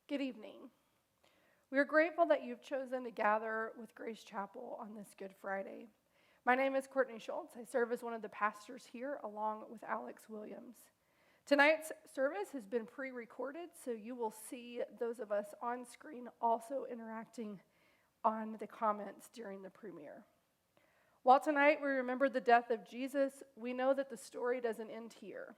Good evening. We are grateful that you've chosen to gather with Grace Chapel on this Good Friday. My name is Courtney Schultz. I serve as one of the pastors here along with Alex Williams. Tonight's service has been pre-recorded, so you will see those of us on screen also interacting on the comments during the premiere. While tonight we remember the death of Jesus, we know that the story doesn't end here.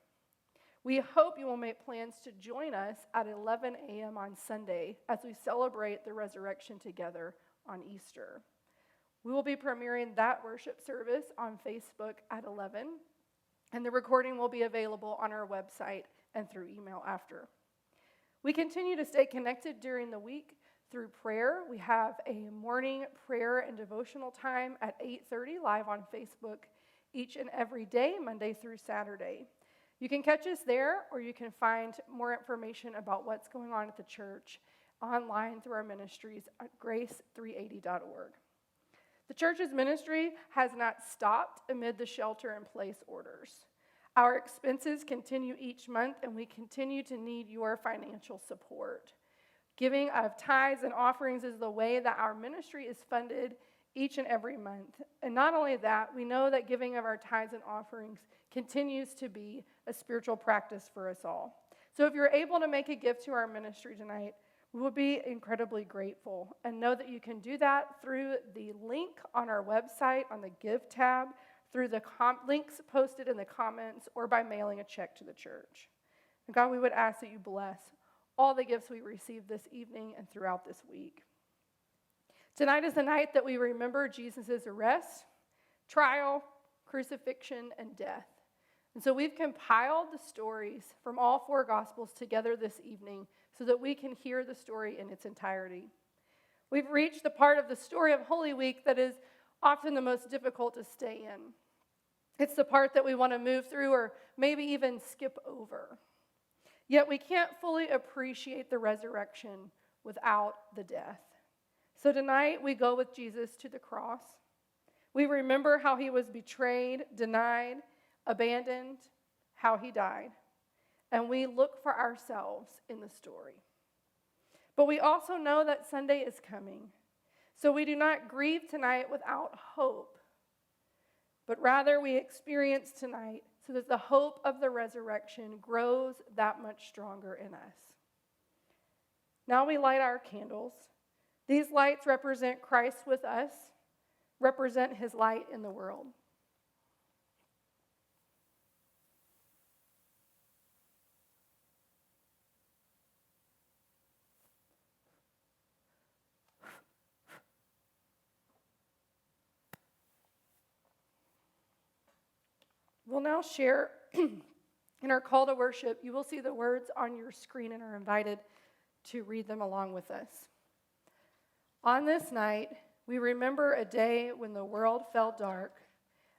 We hope you will make plans to join us at 11 a.m. on Sunday as we celebrate the resurrection together on Easter. We will be premiering that worship service on Facebook at 11, and the recording will be available on our website and through email after. We continue to stay connected during the week through prayer. We have a morning prayer and devotional time at 8:30 live on Facebook each and every day, Monday through Saturday. You can catch us there, or you can find more information about what's going on at the church online through our ministries at grace380.org. The church's ministry has not stopped amid the shelter-in-place orders. Our expenses continue each month, and we continue to need your financial support. Giving of tithes and offerings is the way that our ministry is funded each and every month. And not only that, we know that giving of our tithes and offerings continues to be a spiritual practice for us all. So if you're able to make a gift to our ministry tonight, we will be incredibly grateful. And know that you can do that through the link on our website on the Give tab, through the links posted in the comments, or by mailing a check to the church. And God, we would ask that you bless all the gifts we receive this evening and throughout this week. Tonight is the night that we remember Jesus' arrest, trial, crucifixion, and death. And so we've compiled the stories from all four Gospels together this evening so that we can hear the story in its entirety. We've reached the part of the story of Holy Week that is often the most difficult to stay in. It's the part that we want to move through or maybe even skip over. Yet we can't fully appreciate the resurrection without the death. So tonight we go with Jesus to the cross. We remember how he was betrayed, denied, abandoned, how he died. And we look for ourselves in the story. But we also know that Sunday is coming. So we do not grieve tonight without hope. But rather we experience tonight so that the hope of the resurrection grows that much stronger in us. Now we light our candles. These lights represent Christ with us, represent his light in the world. We'll now share in our call to worship. You will see the words on your screen and are invited to read them along with us. On this night, we remember a day when the world fell dark,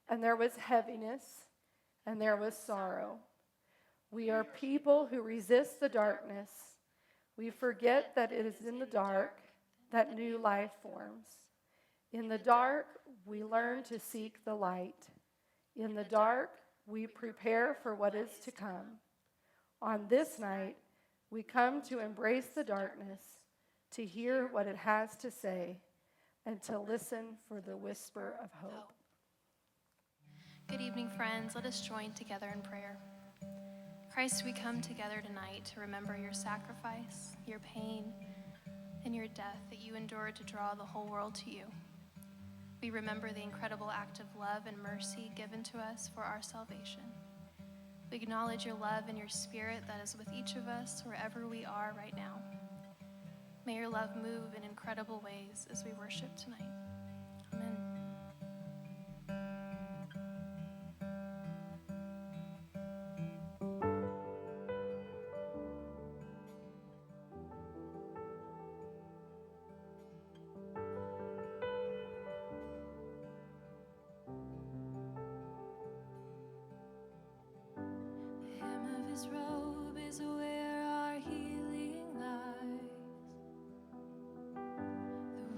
and there was heaviness, and there was sorrow. We are people who resist the darkness. We forget that it is in the dark that new life forms. In the dark, we learn to seek the light. In the dark, we prepare for what is to come. On this night, we come to embrace the darkness, to hear what it has to say, and to listen for the whisper of hope. Good evening, friends. Let us join together in prayer. Christ, we come together tonight to remember your sacrifice, your pain, and your death that you endured to draw the whole world to you. We remember the incredible act of love and mercy given to us for our salvation. We acknowledge your love and your spirit that is with each of us wherever we are right now. May your love move in incredible ways as we worship tonight. Amen. The hem of his robe is where our healing lies. The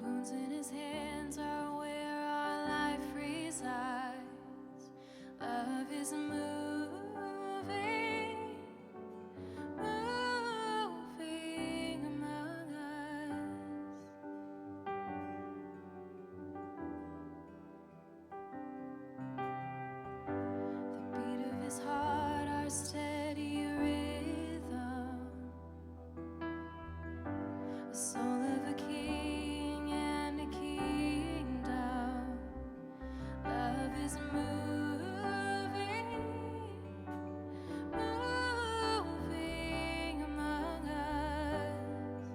wounds in his hands are where our life resides. Love is moving, moving among steady rhythm, a soul of a king and a kingdom. Love is moving, moving among us.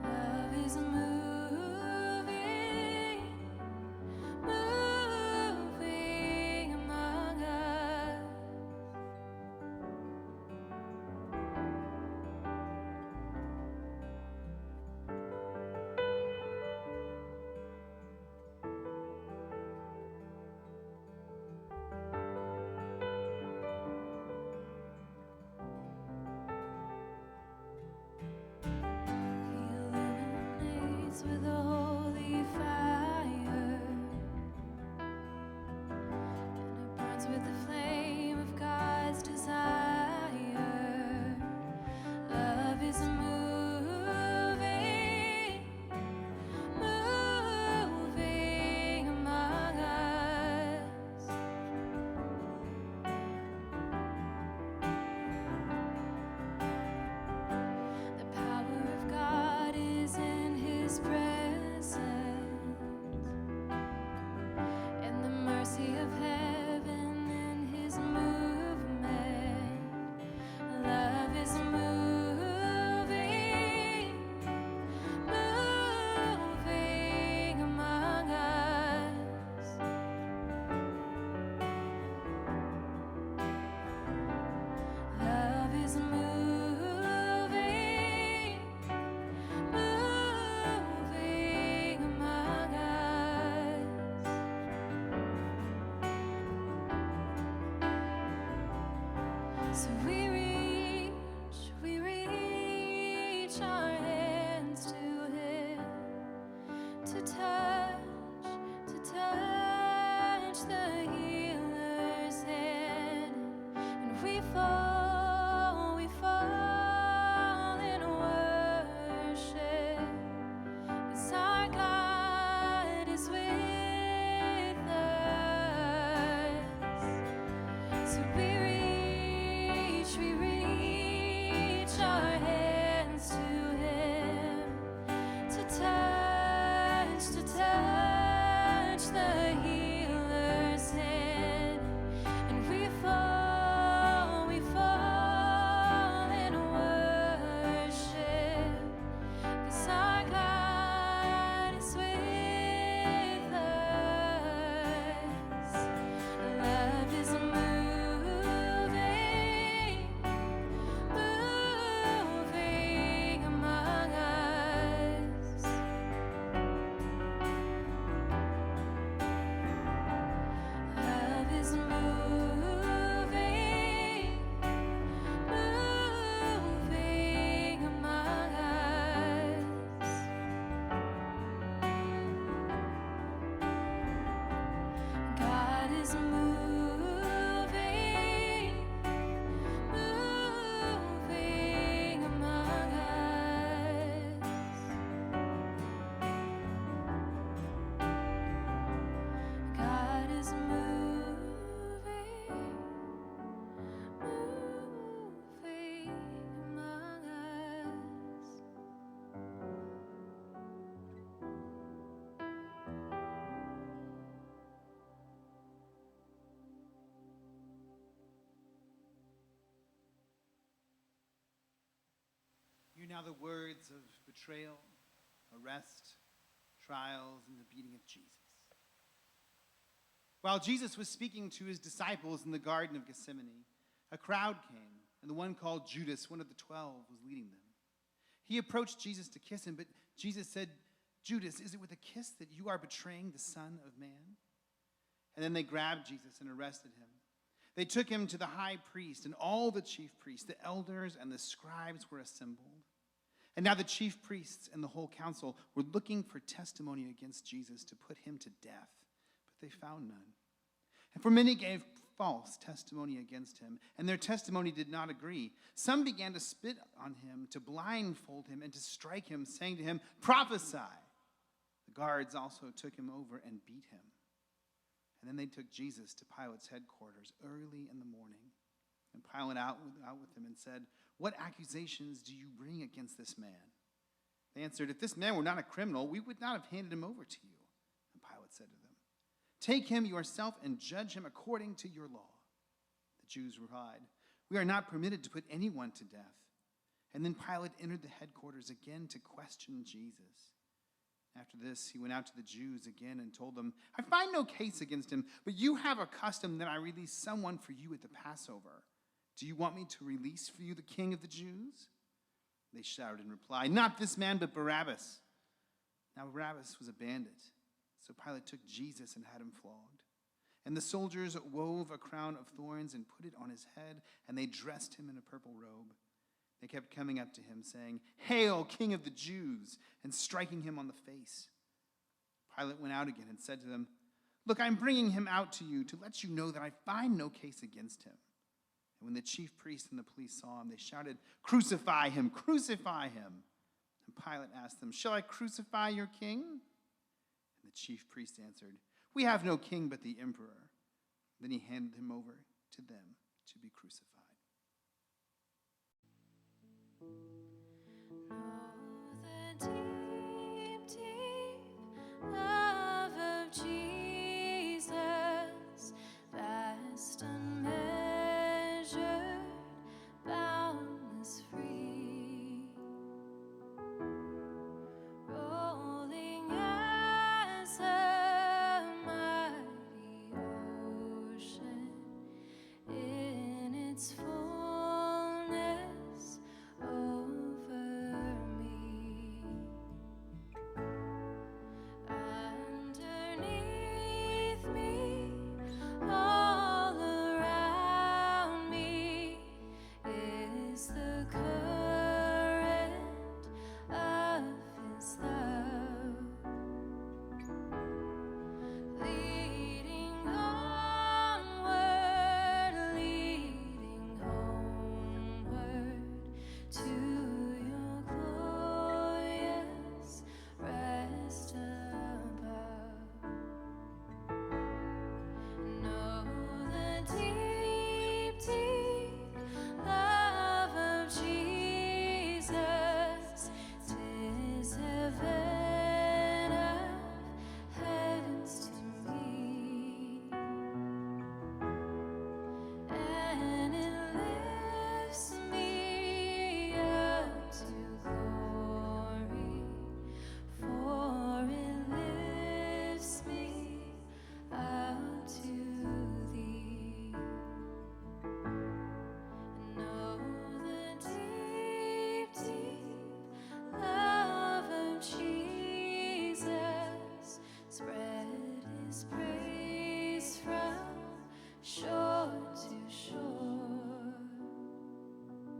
Love is moving, moving among us. He illuminates with a holy fire, and it burns with the flame of God's desire. Love is moving, moving among us. The power of God is in His presence, and the mercy of heaven in His movement. Love is moving, moving among us. Love is moving, moving among us. So we reach our hands to Him to touch the healer's hand, and we fall in worship, 'cause our God is with us. So we reach our hands to Him to touch the healer's hand, and we fall in worship, 'cause our God is with us. Love is moving, moving among us. Love is moving, moving among us. God is moving, moving among us. God is moving, moving among us. Hear now the words of betrayal, arrest, trials, and the beating of Jesus. While Jesus was speaking to his disciples in the Garden of Gethsemane, a crowd came, and the one called Judas, one of the 12, was leading them. He approached Jesus to kiss him, but Jesus said, "Judas, is it with a kiss that you are betraying the Son of Man?" And then they grabbed Jesus and arrested him. They took him to the high priest, and all the chief priests, the elders, and the scribes were assembled. And now the chief priests and the whole council were looking for testimony against Jesus to put him to death, but they found none. And for many gave false testimony against him, and their testimony did not agree. Some began to spit on him, to blindfold him, and to strike him, saying to him, "Prophesy." The guards also took him over and beat him. And then they took Jesus to Pilate's headquarters early in the morning. And Pilate out with him and said, "What accusations do you bring against this man?" They answered, "If this man were not a criminal, we would not have handed him over to you." And Pilate said to them, "Take him yourself and judge him according to your law." The Jews replied, "We are not permitted to put anyone to death." And then Pilate entered the headquarters again to question Jesus. After this, he went out to the Jews again and told them, "I find no case against him, but you have a custom that I release someone for you at the Passover. Do you want me to release for you the king of the Jews?" They shouted in reply, "Not this man, but Barabbas." Now Barabbas was a bandit. So Pilate took Jesus and had him flogged. And the soldiers wove a crown of thorns and put it on his head, and they dressed him in a purple robe. They kept coming up to him, saying, "Hail, King of the Jews!" and striking him on the face. Pilate went out again and said to them, "Look, I'm bringing him out to you to let you know that I find no case against him." And when the chief priests and the police saw him, they shouted, "Crucify him! Crucify him!" And Pilate asked them, "Shall I crucify your king?" And the chief priests answered, "We have no king but the emperor." Then he handed him over to them to be crucified. Know the deep, deep love of Jesus, vast, unmeasured, boundless, free, rolling as a mighty ocean in its fullness over me. Underneath me, all around me, is the current of His love, leading onward, leading homeward to your glorious rest above. Know the deep, deep love of Jesus, 'tis heaven of heavens to me, and it lifts me up to glory, for it lifts me up to thee. Know the deep, deep love of Jesus, spread His praise from shore to shore,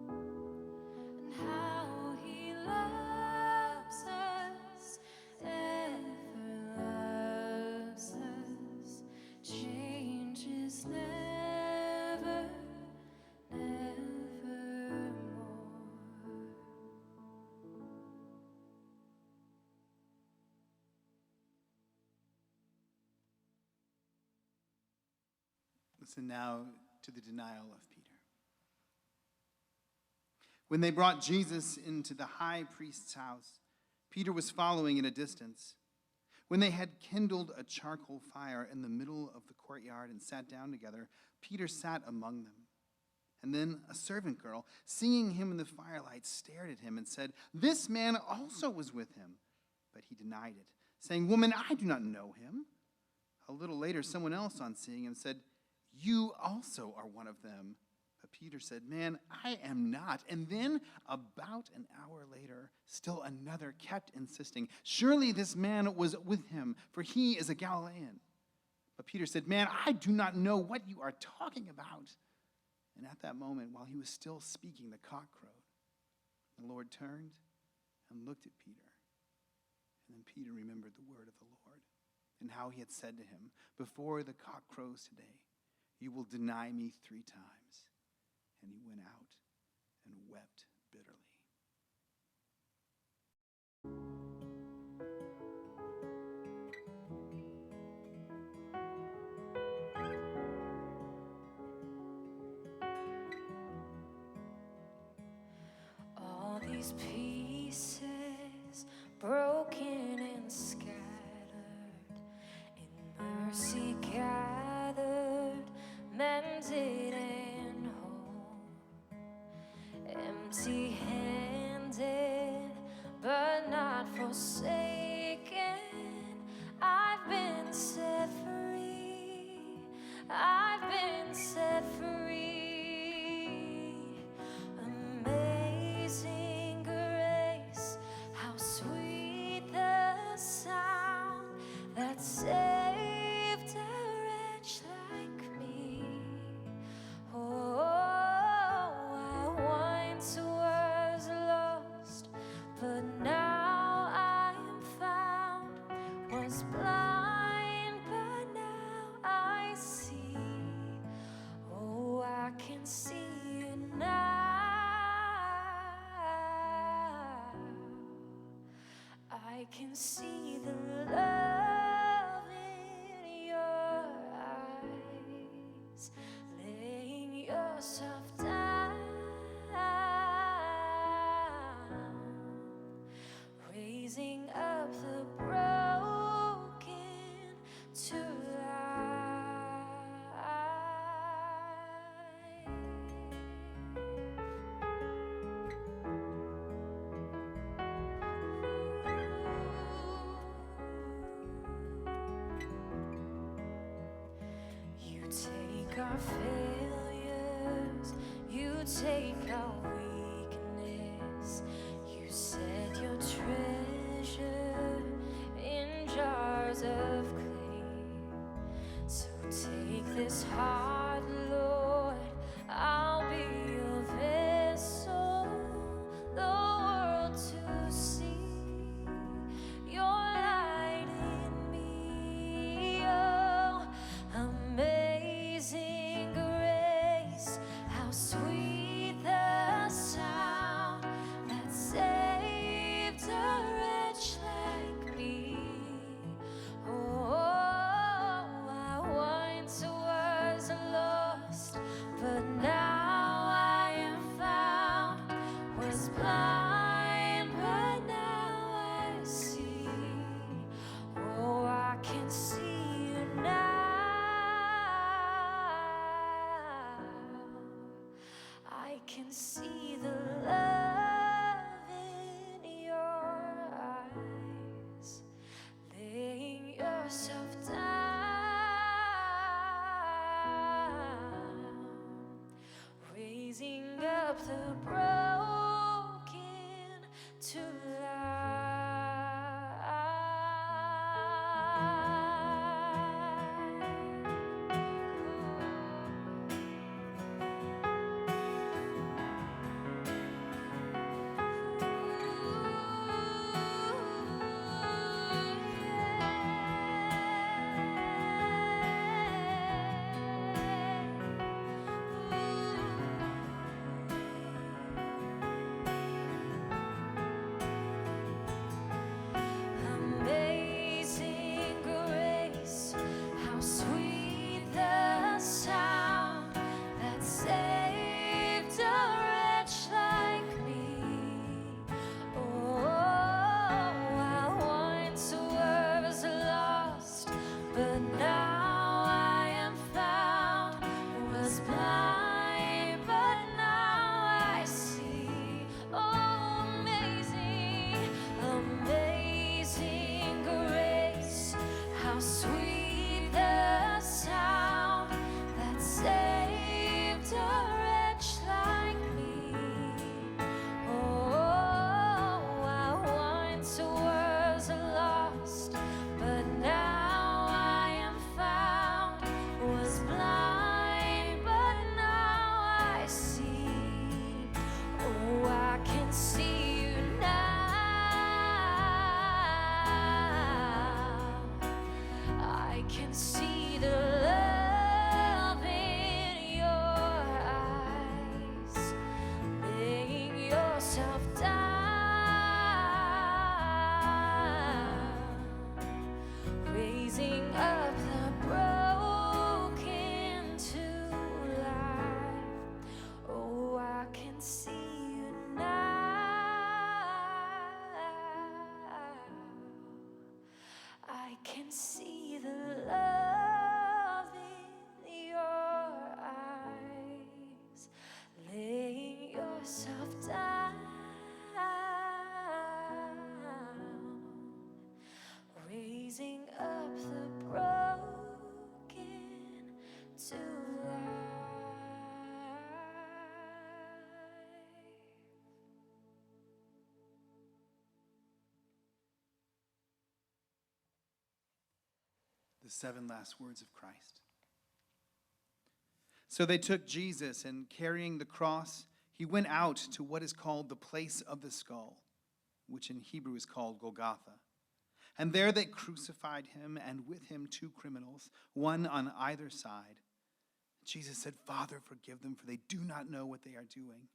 and how He loves us, ever loves us, changes never, nevermore. Listen now to the denial of Peter. When they brought Jesus into the high priest's house, Peter was following at a distance. When they had kindled a charcoal fire in the middle of the courtyard and sat down together, Peter sat among them. And then a servant girl, seeing him in the firelight, stared at him and said, "This man also was with him." But he denied it, saying, "Woman, I do not know him." A little later, someone else, on seeing him, said, "You also are one of them." But Peter said, "Man, I am not." And then, about an hour later, still another kept insisting, "Surely this man was with him, for he is a Galilean." But Peter said, "Man, I do not know what you are talking about." And at that moment, while he was still speaking, the cock crowed. The Lord turned and looked at Peter. And then Peter remembered the word of the Lord and how he had said to him, "Before the cock crows today, you will deny me 3 times." And he went out and wept bitterly. these pieces, broken and scattered, in mercy gathered, mended and whole, empty-handed, but not forsaken. I've been set free. I've been set free. Amazing grace, how sweet the sound that saved a wretch like me. Oh, I once was lost, but now I am found. Was blind, but now I see. Oh, I can see it now. I can see the love in your eyes, laying yourself down, raising up the broken to You take our failures, you take our weakness, you set your treasure in jars of clay. So take this heart, Lord, I'll be your vessel, the world to see your light in me. Oh, amazing grace, how sweet the sound that saved a wretch like me. Oh, I once was lost, but now I am found. Was blind, but now I see. Oh, I can see you now. I can see the love in your eyes, laying yourself down, raising up the broken to Amazing grace, how sweet the sound that saved a wretch like me. Oh, I once was lost, but now I am found. Was blind, but now I see. Oh, amazing, amazing grace, how sweet the sound that saved a wretch like me. Oh, I once was lost, but now I am found. Was blind, but now I see. Oh, I can see you now. I can see the love in your eyes, laying yourself down, raising up the broken to life. Oh, I can see you now. the 7 last words of Christ. So they took Jesus, and carrying the cross, he went out to what is called the place of the skull, which in Hebrew is called Golgotha. And there they crucified him, and with him 2 criminals, one on either side. Jesus said, "Father, forgive them, for they do not know what they are doing."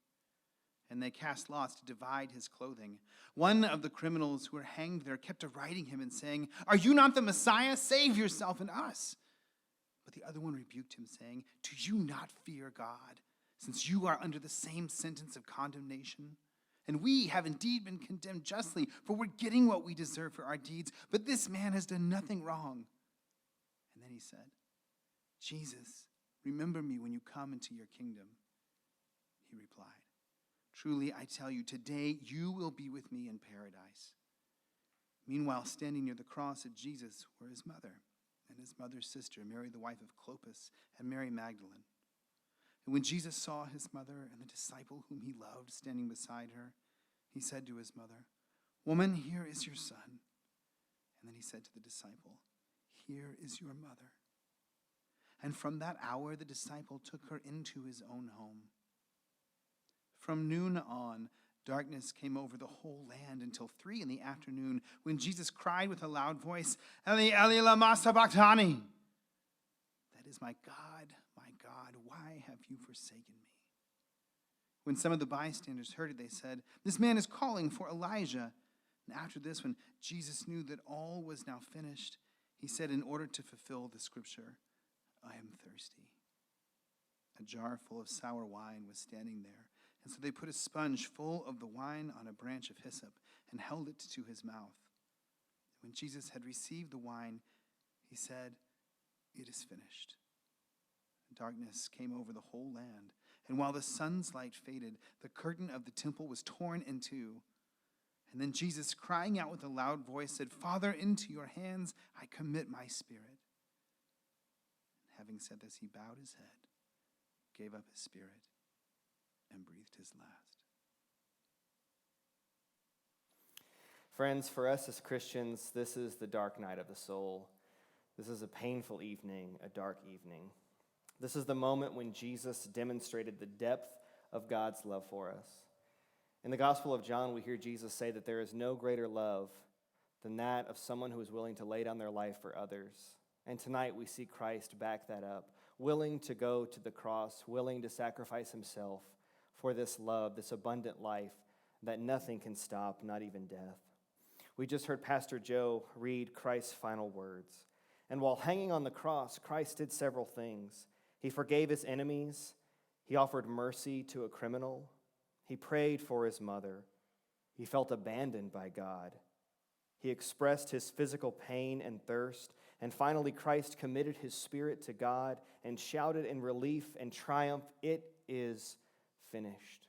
And they cast lots to divide his clothing. One of the criminals who were hanged there kept deriding him and saying, "Are you not the Messiah? Save yourself and us." But the other one rebuked him, saying, "Do you not fear God, since you are under the same sentence of condemnation? And we have indeed been condemned justly, for we're getting what we deserve for our deeds, but this man has done nothing wrong." And then he said, "Jesus, remember me when you come into your kingdom." He replied, "Truly, I tell you, today you will be with me in paradise." Meanwhile, standing near the cross of Jesus were his mother and his mother's sister, Mary, the wife of Clopas, and Mary Magdalene. And when Jesus saw his mother and the disciple whom he loved standing beside her, he said to his mother, "Woman, here is your son." And then he said to the disciple, "Here is your mother." And from that hour, the disciple took her into his own home. From noon on, darkness came over the whole land until 3 p.m, when Jesus cried with a loud voice, "Eli, Eli, lama sabachthani?" That is, my God, why have you forsaken me?" When some of the bystanders heard it, they said, "This man is calling for Elijah." And after this, when Jesus knew that all was now finished, he said, in order to fulfill the scripture, "I am thirsty." A jar full of sour wine was standing there. And so they put a sponge full of the wine on a branch of hyssop and held it to his mouth. When Jesus had received the wine, he said, "It is finished." Darkness came over the whole land, and while the sun's light faded, the curtain of the temple was torn in two. And then Jesus, crying out with a loud voice, said, "Father, into your hands I commit my spirit." And having said this, he bowed his head, gave up his spirit, and breathed his last. Friends, for us as Christians, this is the dark night of the soul. This is a painful evening, a dark evening. This is the moment when Jesus demonstrated the depth of God's love for us. In the Gospel of John, we hear Jesus say that there is no greater love than that of someone who is willing to lay down their life for others. And tonight we see Christ back that up, willing to go to the cross, willing to sacrifice himself for this love, this abundant life that nothing can stop, not even death. We just heard Pastor Joe read Christ's final words. And while hanging on the cross, Christ did several things. He forgave his enemies. He offered mercy to a criminal. He prayed for his mother. He felt abandoned by God. He expressed his physical pain and thirst. And finally, Christ committed his spirit to God and shouted in relief and triumph, "It is finished."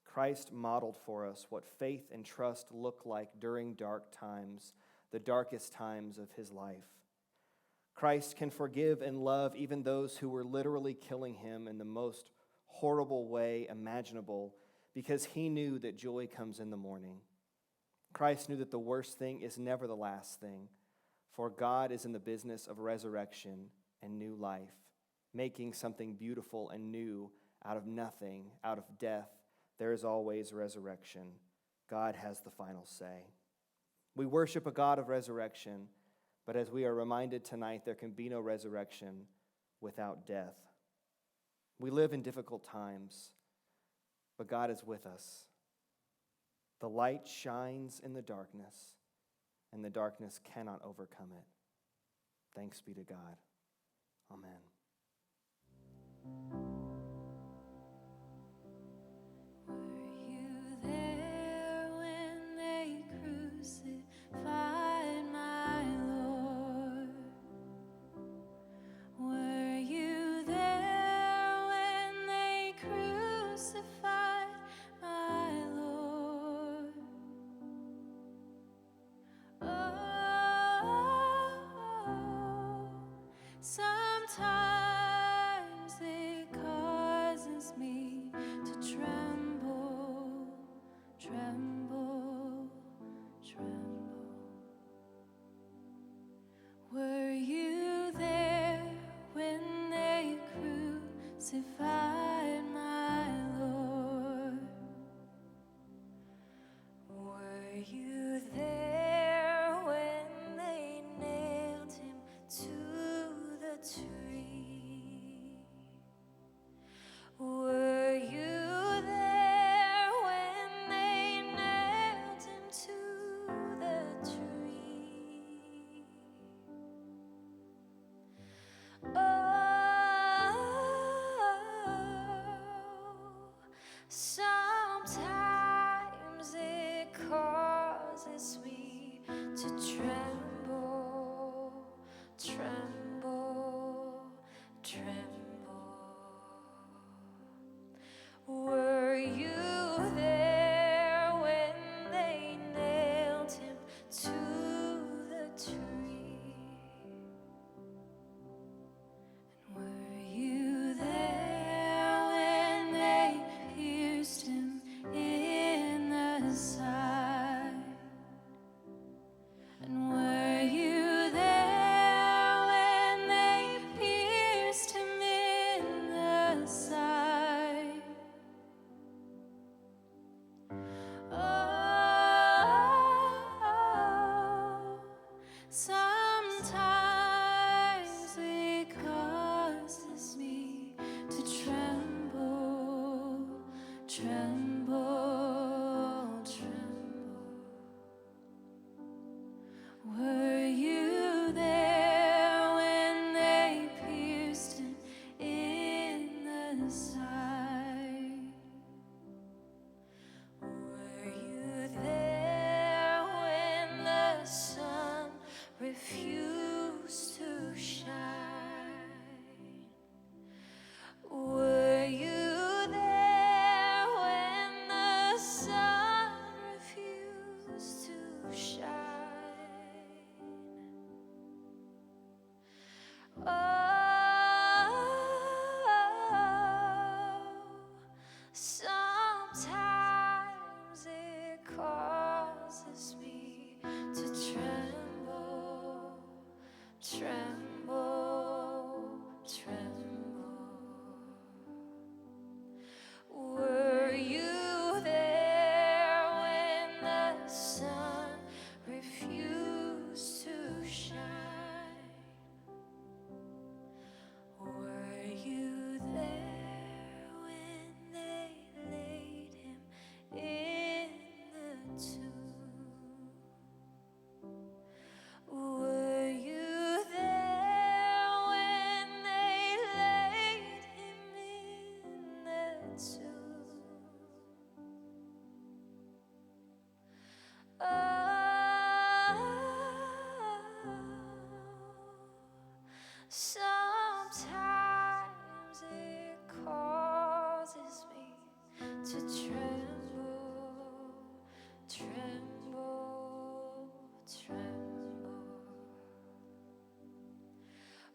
Christ modeled for us what faith and trust look like during dark times, the darkest times of his life. Christ can forgive and love even those who were literally killing him in the most horrible way imaginable, because he knew that joy comes in the morning. Christ knew that the worst thing is never the last thing, for God is in the business of resurrection and new life, making something beautiful and new out of nothing, out of death. There is always resurrection. God has the final say. We worship a God of resurrection, but as we are reminded tonight, there can be no resurrection without death. We live in difficult times, but God is with us. The light shines in the darkness, and the darkness cannot overcome it. Thanks be to God. Amen. Were you there when they crucified my Lord? Were you there when they crucified my Lord? Oh, sometimes they tremble, tremble. Were you there when the sun refused to shine? Were you there when they laid him in the tomb? Were you there when they laid him in the tomb? Oh, sometimes it causes me to tremble, tremble, tremble.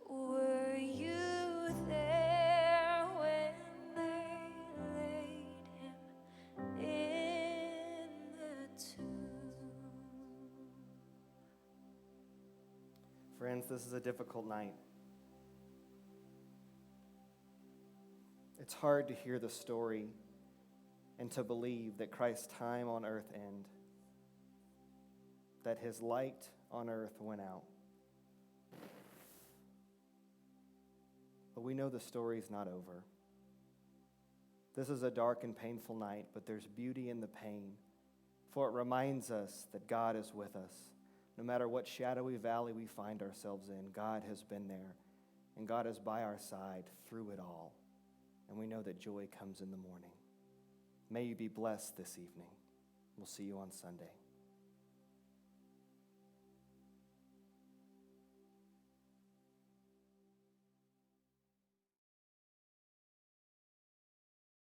Were you there when they laid him in the tomb? Friends, this is a difficult night. It's hard to hear the story and to believe that Christ's time on earth ended, that his light on earth went out. But we know the story's not over. This is a dark and painful night, but there's beauty in the pain, for it reminds us that God is with us. No matter what shadowy valley we find ourselves in, God has been there, and God is by our side through it all. And we know that joy comes in the morning. May you be blessed this evening. We'll see you on Sunday.